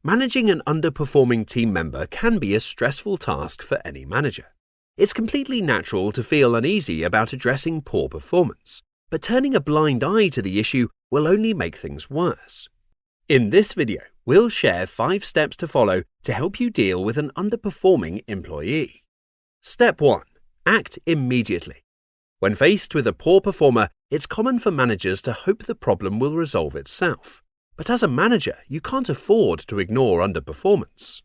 Managing an underperforming team member can be a stressful task for any manager. It's completely natural to feel uneasy about addressing poor performance, but turning a blind eye to the issue will only make things worse. In this video, we'll share 5 steps to follow to help you deal with an underperforming employee. Step 1. Act immediately. When faced with a poor performer, it's common for managers to hope the problem will resolve itself. But as a manager, you can't afford to ignore underperformance.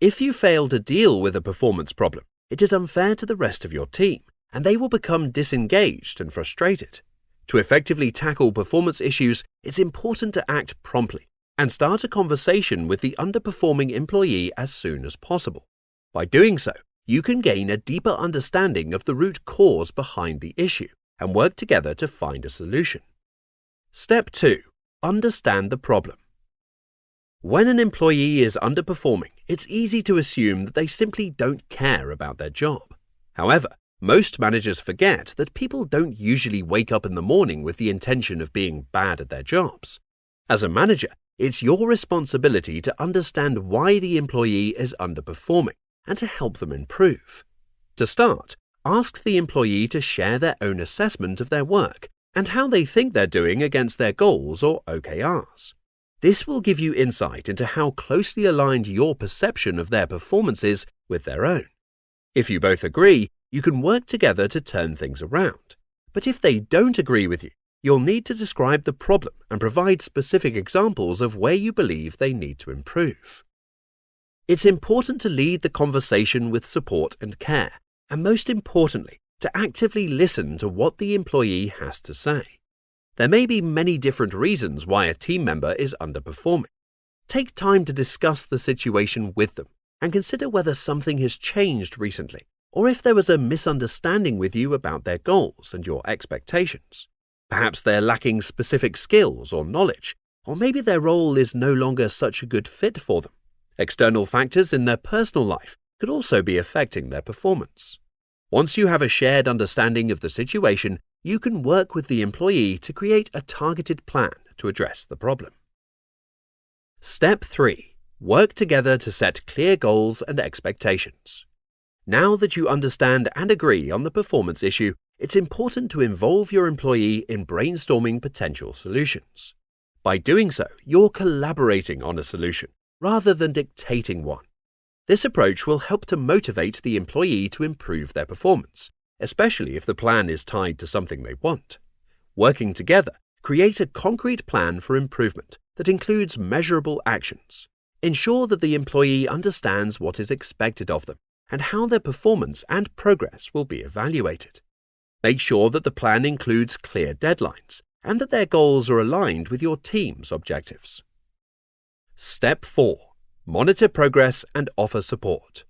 If you fail to deal with a performance problem, it is unfair to the rest of your team, and they will become disengaged and frustrated. To effectively tackle performance issues, it's important to act promptly and start a conversation with the underperforming employee as soon as possible. By doing so, you can gain a deeper understanding of the root cause behind the issue and work together to find a solution. Step 2. Understand the problem. When an employee is underperforming, it's easy to assume that they simply don't care about their job. However, most managers forget that people don't usually wake up in the morning with the intention of being bad at their jobs. As a manager, it's your responsibility to understand why the employee is underperforming and to help them improve. To start, ask the employee to share their own assessment of their work and how they think they're doing against their goals or OKRs. This will give you insight into how closely aligned your perception of their performance is with their own. If you both agree, you can work together to turn things around. But if they don't agree with you, you'll need to describe the problem and provide specific examples of where you believe they need to improve. It's important to lead the conversation with support and care, and most importantly, to actively listen to what the employee has to say. There may be many different reasons why a team member is underperforming. Take time to discuss the situation with them and consider whether something has changed recently or if there was a misunderstanding with you about their goals and your expectations. Perhaps they're lacking specific skills or knowledge, or maybe their role is no longer such a good fit for them. External factors in their personal life could also be affecting their performance. Once you have a shared understanding of the situation, you can work with the employee to create a targeted plan to address the problem. Step 3. Work together to set clear goals and expectations. Now that you understand and agree on the performance issue, it's important to involve your employee in brainstorming potential solutions. By doing so, you're collaborating on a solution rather than dictating one. This approach will help to motivate the employee to improve their performance, especially if the plan is tied to something they want. Working together, create a concrete plan for improvement that includes measurable actions. Ensure that the employee understands what is expected of them and how their performance and progress will be evaluated. Make sure that the plan includes clear deadlines and that their goals are aligned with your team's objectives. Step 4. Monitor progress and offer support.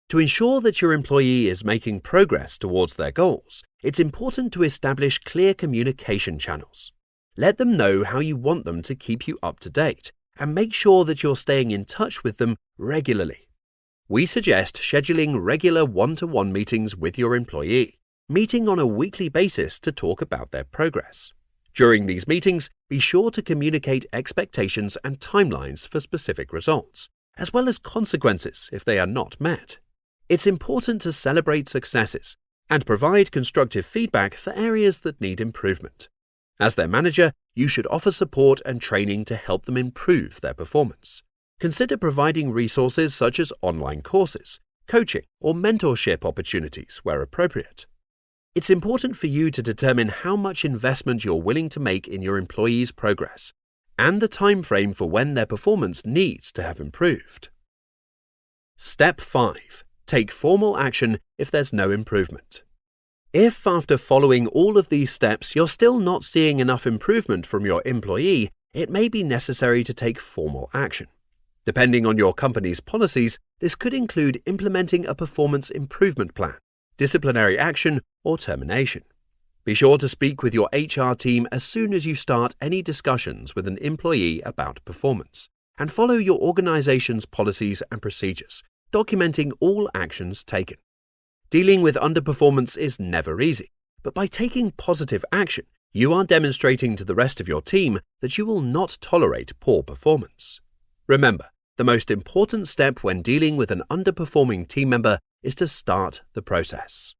To ensure that your employee is making progress towards their goals, it's important to establish clear communication channels. Let them know how you want them to keep you up to date, and make sure that you're staying in touch with them regularly. We suggest scheduling regular one-to-one meetings with your employee, meeting on a weekly basis to talk about their progress. During these meetings, be sure to communicate expectations and timelines for specific results, as well as consequences if they are not met. It's important to celebrate successes and provide constructive feedback for areas that need improvement. As their manager, you should offer support and training to help them improve their performance. Consider providing resources such as online courses, coaching, or mentorship opportunities where appropriate. It's important for you to determine how much investment you're willing to make in your employees' progress and the time frame for when their performance needs to have improved. Step 5. Take formal action if there's no improvement. If after following all of these steps you're still not seeing enough improvement from your employee, it may be necessary to take formal action. Depending on your company's policies, this could include implementing a performance improvement plan, disciplinary action, or termination. Be sure to speak with your HR team as soon as you start any discussions with an employee about performance, and follow your organization's policies and procedures, documenting all actions taken. Dealing with underperformance is never easy, but by taking positive action, you are demonstrating to the rest of your team that you will not tolerate poor performance. Remember, The most important step when dealing with an underperforming team member is to start the process.